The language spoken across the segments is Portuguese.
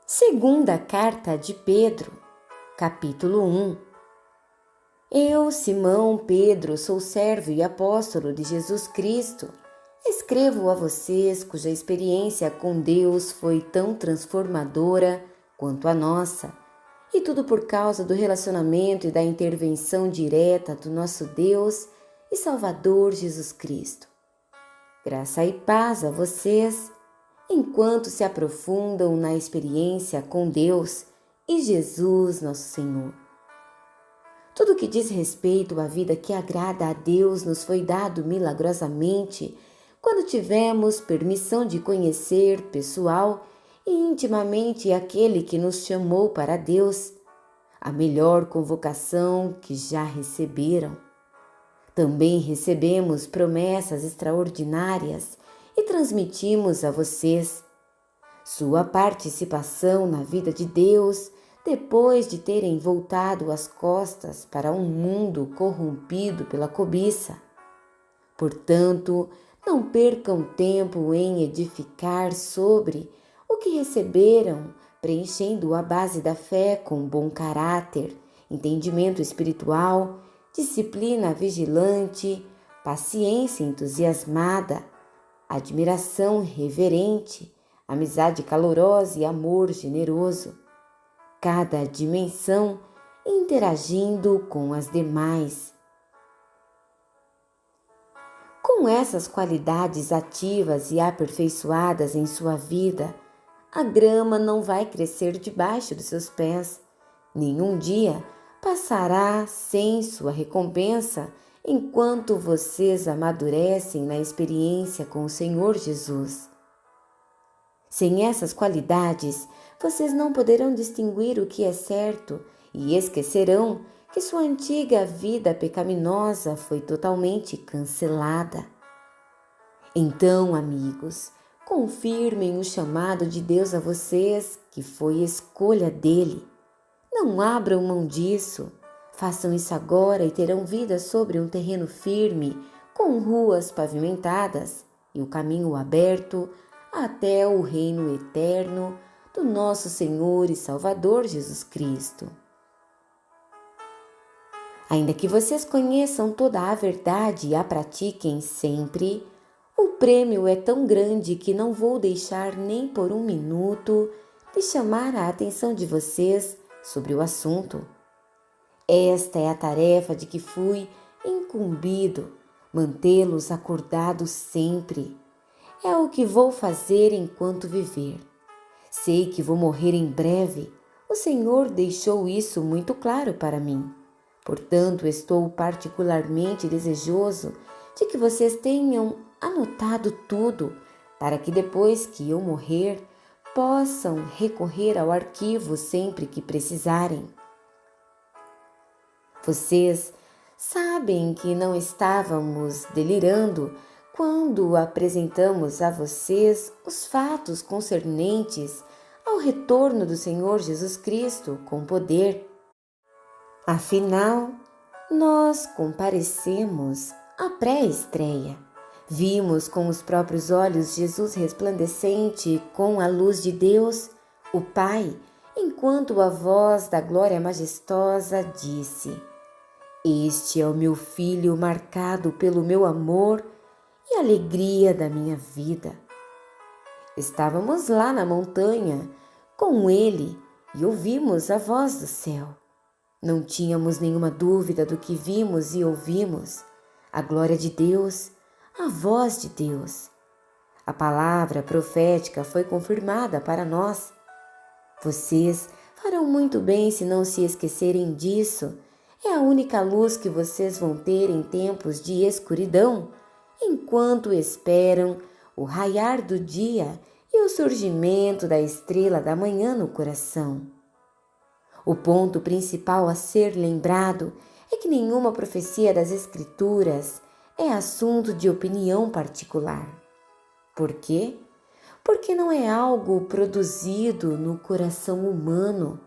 Segunda carta de Pedro, capítulo 1. Eu, Simão Pedro, sou servo e apóstolo de Jesus Cristo. Escrevo a vocês cuja experiência com Deus foi tão transformadora quanto a nossa, e tudo por causa do relacionamento e da intervenção direta do nosso Deus e Salvador Jesus Cristo. Graça e paz a vocês, enquanto se aprofundam na experiência com Deus e Jesus, nosso Senhor. Tudo que diz respeito à vida que agrada a Deus nos foi dado milagrosamente quando tivemos permissão de conhecer pessoal e intimamente aquele que nos chamou para Deus, a melhor convocação que já receberam. Também recebemos promessas extraordinárias e transmitimos a vocês sua participação na vida de Deus depois de terem voltado as costas para um mundo corrompido pela cobiça. Portanto, não percam tempo em edificar sobre o que receberam, preenchendo a base da fé com bom caráter, entendimento espiritual, disciplina vigilante, paciência entusiasmada, admiração reverente, amizade calorosa e amor generoso. Cada dimensão interagindo com as demais. Com essas qualidades ativas e aperfeiçoadas em sua vida, a grama não vai crescer debaixo dos seus pés. Nenhum dia passará sem sua recompensa enquanto vocês amadurecem na experiência com o Senhor Jesus. Sem essas qualidades, vocês não poderão distinguir o que é certo e esquecerão que sua antiga vida pecaminosa foi totalmente cancelada. Então, amigos, confirmem o chamado de Deus a vocês, que foi escolha dele. Não abram mão disso. Façam isso agora e terão vida sobre um terreno firme, com ruas pavimentadas e o caminho aberto até o reino eterno do nosso Senhor e Salvador Jesus Cristo. Ainda que vocês conheçam toda a verdade e a pratiquem sempre, o prêmio é tão grande que não vou deixar nem por um minuto de chamar a atenção de vocês sobre o assunto. Esta é a tarefa de que fui incumbido, mantê-los acordados sempre. É o que vou fazer enquanto viver. Sei que vou morrer em breve. O Senhor deixou isso muito claro para mim. Portanto, estou particularmente desejoso de que vocês tenham anotado tudo, para que depois que eu morrer, possam recorrer ao arquivo sempre que precisarem. Vocês sabem que não estávamos delirando quando apresentamos a vocês os fatos concernentes ao retorno do Senhor Jesus Cristo com poder. Afinal, nós comparecemos à pré-estreia. Vimos com os próprios olhos Jesus resplandecente com a luz de Deus, o Pai, enquanto a voz da glória majestosa disse: "Este é o meu filho marcado pelo meu amor e alegria da minha vida." Estávamos lá na montanha com ele e ouvimos a voz do céu. Não tínhamos nenhuma dúvida do que vimos e ouvimos: a glória de Deus, a voz de Deus. A palavra profética foi confirmada para nós. Vocês farão muito bem se não se esquecerem disso. É a única luz que vocês vão ter em tempos de escuridão, enquanto esperam o raiar do dia e o surgimento da estrela da manhã no coração. O ponto principal a ser lembrado é que nenhuma profecia das Escrituras é assunto de opinião particular. Por quê? Porque não é algo produzido no coração humano.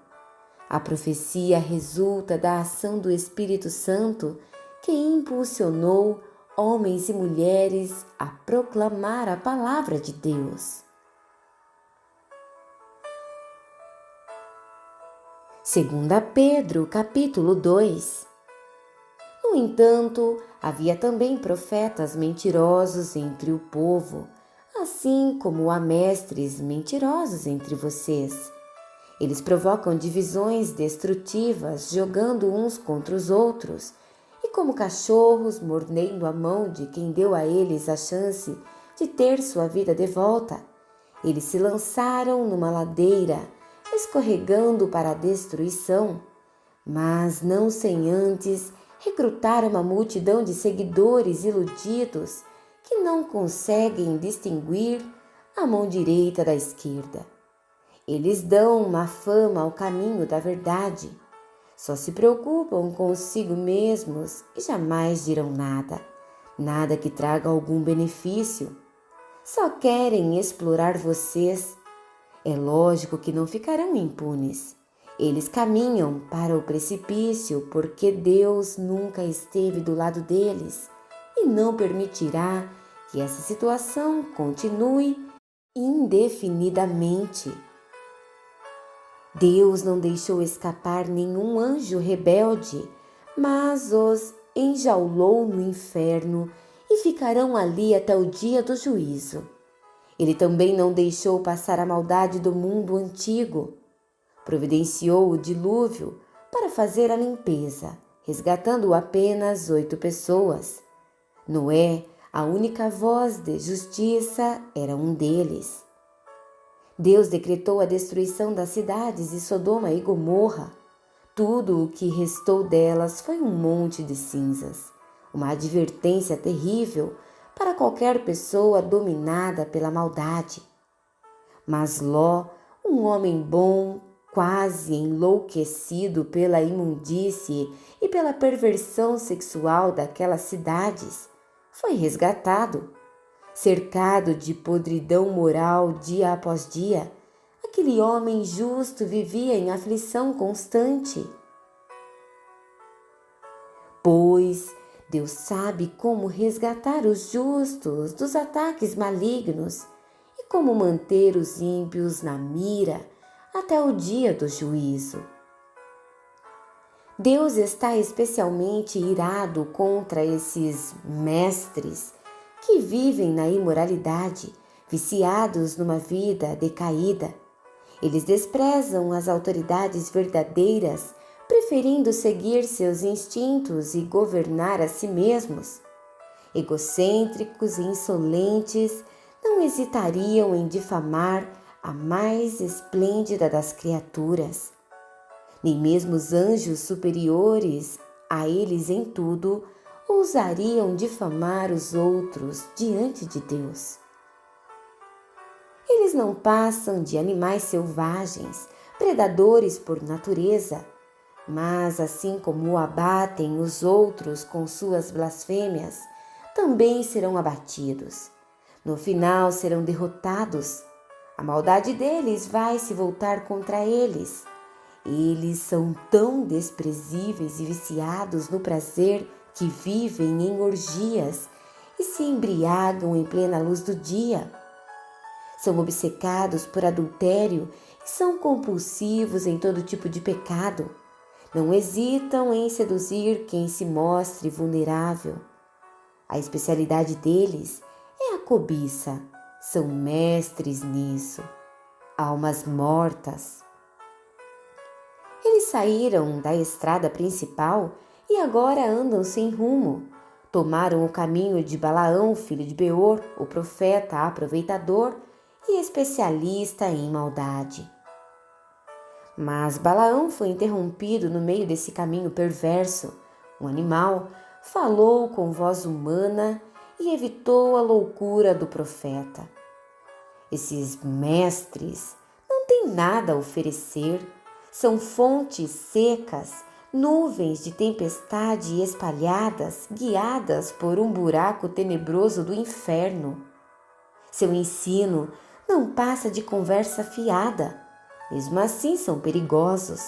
A profecia resulta da ação do Espírito Santo que impulsionou homens e mulheres a proclamar a palavra de Deus. Segunda Pedro, capítulo 2. No entanto, havia também profetas mentirosos entre o povo, assim como há mestres mentirosos entre vocês. Eles provocam divisões destrutivas, jogando uns contra os outros, e como cachorros mordendo a mão de quem deu a eles a chance de ter sua vida de volta. Eles se lançaram numa ladeira, escorregando para a destruição, mas não sem antes recrutar uma multidão de seguidores iludidos que não conseguem distinguir a mão direita da esquerda. Eles dão uma fama ao caminho da verdade, só se preocupam consigo mesmos e jamais dirão nada que traga algum benefício. Só querem explorar vocês. É lógico que não ficarão impunes. Eles caminham para o precipício porque Deus nunca esteve do lado deles e não permitirá que essa situação continue indefinidamente. Deus não deixou escapar nenhum anjo rebelde, mas os enjaulou no inferno e ficarão ali até o dia do juízo. Ele também não deixou passar a maldade do mundo antigo. Providenciou o dilúvio para fazer a limpeza, resgatando apenas 8 pessoas. Noé, a única voz de justiça, era um deles. Deus decretou a destruição das cidades de Sodoma e Gomorra. Tudo o que restou delas foi um monte de cinzas, uma advertência terrível para qualquer pessoa dominada pela maldade. Mas Ló, um homem bom, quase enlouquecido pela imundície e pela perversão sexual daquelas cidades, foi resgatado. Cercado de podridão moral dia após dia, aquele homem justo vivia em aflição constante. Pois Deus sabe como resgatar os justos dos ataques malignos e como manter os ímpios na mira até o dia do juízo. Deus está especialmente irado contra esses mestres que vivem na imoralidade, viciados numa vida decaída. Eles desprezam as autoridades verdadeiras, preferindo seguir seus instintos e governar a si mesmos. Egocêntricos e insolentes, não hesitariam em difamar a mais esplêndida das criaturas. Nem mesmo os anjos superiores a eles em tudo ousariam difamar os outros diante de Deus. Eles não passam de animais selvagens, predadores por natureza, mas assim como abatem os outros com suas blasfêmias, também serão abatidos. No final serão derrotados. A maldade deles vai se voltar contra eles. Eles são tão desprezíveis e viciados no prazer que vivem em orgias e se embriagam em plena luz do dia. São obcecados por adultério e são compulsivos em todo tipo de pecado. Não hesitam em seduzir quem se mostre vulnerável. A especialidade deles é a cobiça. São mestres nisso. Almas mortas. Eles saíram da estrada principal e agora andam sem rumo. Tomaram o caminho de Balaão, filho de Beor, o profeta aproveitador e especialista em maldade. Mas Balaão foi interrompido no meio desse caminho perverso. Um animal falou com voz humana e evitou a loucura do profeta. Esses mestres não têm nada a oferecer, são fontes secas, nuvens de tempestade espalhadas, guiadas por um buraco tenebroso do inferno. Seu ensino não passa de conversa fiada, mesmo assim são perigosos.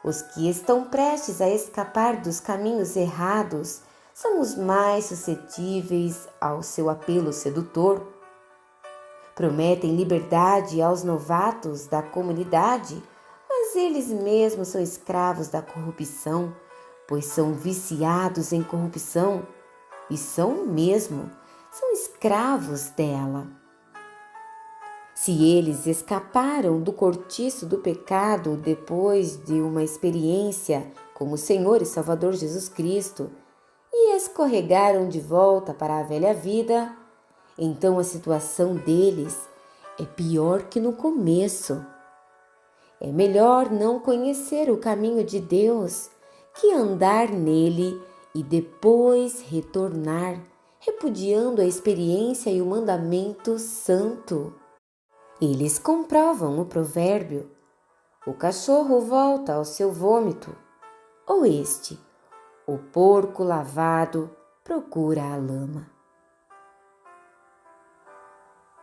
Os que estão prestes a escapar dos caminhos errados são os mais suscetíveis ao seu apelo sedutor. Prometem liberdade aos novatos da comunidade, mas mas eles mesmos são escravos da corrupção, pois são viciados em corrupção, e são escravos dela. Se eles escaparam do cortiço do pecado depois de uma experiência com o Senhor e Salvador Jesus Cristo e escorregaram de volta para a velha vida, então a situação deles é pior que no começo. É melhor não conhecer o caminho de Deus que andar nele e depois retornar, repudiando a experiência e o mandamento santo. Eles comprovam o provérbio: o cachorro volta ao seu vômito, ou o porco lavado procura a lama.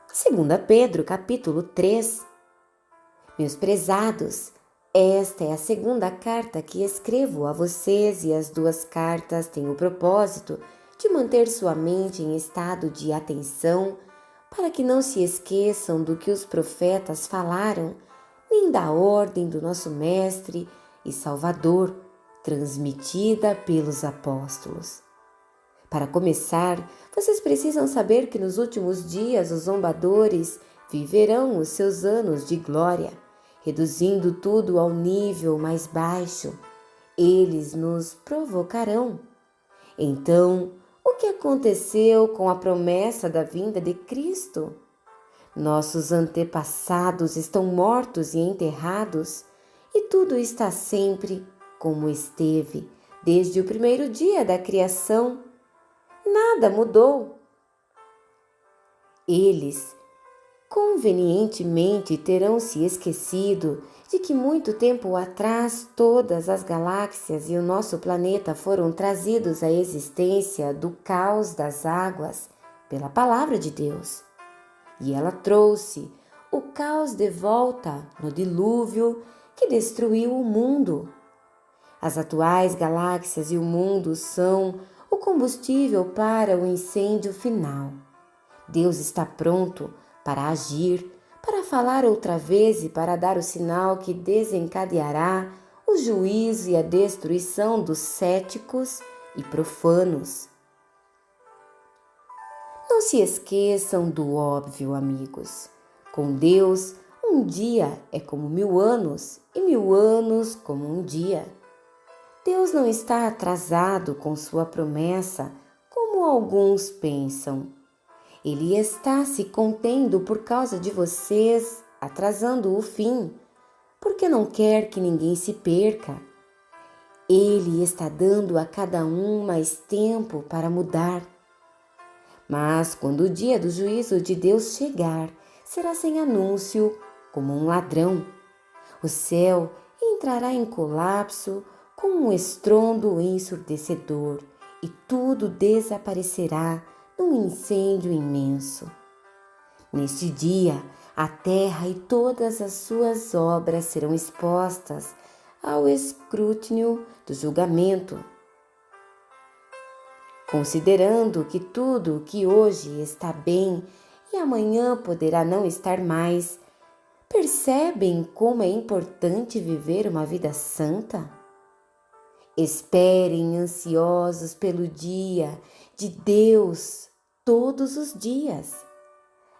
2 Pedro, capítulo 3. Meus prezados, esta é a segunda carta que escrevo a vocês e as duas cartas têm o propósito de manter sua mente em estado de atenção para que não se esqueçam do que os profetas falaram, nem da ordem do nosso Mestre e Salvador, transmitida pelos apóstolos. Para começar, vocês precisam saber que nos últimos dias os zombadores viverão os seus anos de glória, reduzindo tudo ao nível mais baixo. Eles nos provocarão. Então, o que aconteceu com a promessa da vinda de Cristo? Nossos antepassados estão mortos e enterrados, e tudo está sempre como esteve, desde o primeiro dia da criação. Nada mudou. Eles convenientemente terão se esquecido de que muito tempo atrás todas as galáxias e o nosso planeta foram trazidos à existência do caos das águas pela palavra de Deus. E ela trouxe o caos de volta no dilúvio que destruiu o mundo. As atuais galáxias e o mundo são o combustível para o incêndio final. Deus está pronto para agir, para falar outra vez e para dar o sinal que desencadeará o juízo e a destruição dos céticos e profanos. Não se esqueçam do óbvio, amigos. Com Deus, um dia é como 1000 anos e 1000 anos como um dia. Deus não está atrasado com sua promessa, como alguns pensam. Ele está se contendo por causa de vocês, atrasando o fim, porque não quer que ninguém se perca. Ele está dando a cada um mais tempo para mudar. Mas quando o dia do juízo de Deus chegar, será sem anúncio, como um ladrão. O céu entrará em colapso com um estrondo ensurdecedor e tudo desaparecerá num incêndio imenso. Neste dia, a terra e todas as suas obras serão expostas ao escrutínio do julgamento. Considerando que tudo que hoje está bem e amanhã poderá não estar mais, percebem como é importante viver uma vida santa? Esperem ansiosos pelo dia de Deus todos os dias.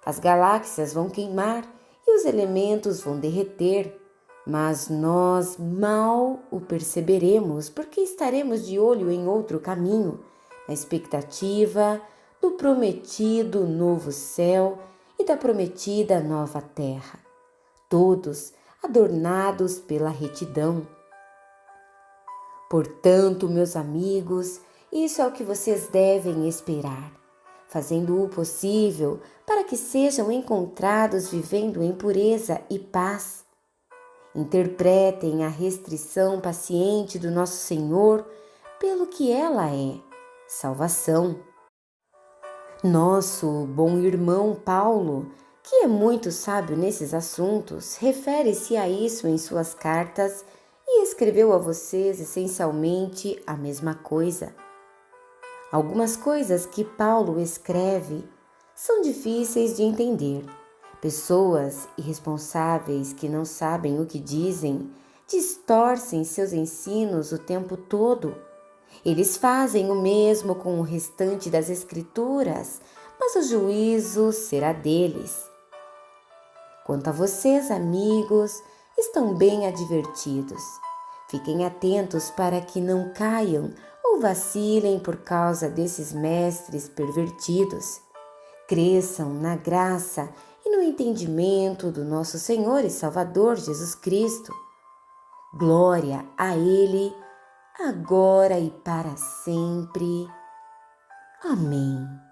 As galáxias vão queimar e os elementos vão derreter, mas nós mal o perceberemos porque estaremos de olho em outro caminho, na expectativa do prometido novo céu e da prometida nova terra, todos adornados pela retidão. Portanto, meus amigos, isso é o que vocês devem esperar, fazendo o possível para que sejam encontrados vivendo em pureza e paz. Interpretem a restrição paciente do nosso Senhor pelo que ela é, salvação. Nosso bom irmão Paulo, que é muito sábio nesses assuntos, refere-se a isso em suas cartas e escreveu a vocês essencialmente a mesma coisa. Algumas coisas que Paulo escreve são difíceis de entender. Pessoas irresponsáveis que não sabem o que dizem distorcem seus ensinos o tempo todo. Eles fazem o mesmo com o restante das Escrituras, mas o juízo será deles. Quanto a vocês, amigos, estão bem advertidos. Fiquem atentos para que não caiam ou vacilem por causa desses mestres pervertidos. Cresçam na graça e no entendimento do nosso Senhor e Salvador Jesus Cristo. Glória a Ele, agora e para sempre. Amém.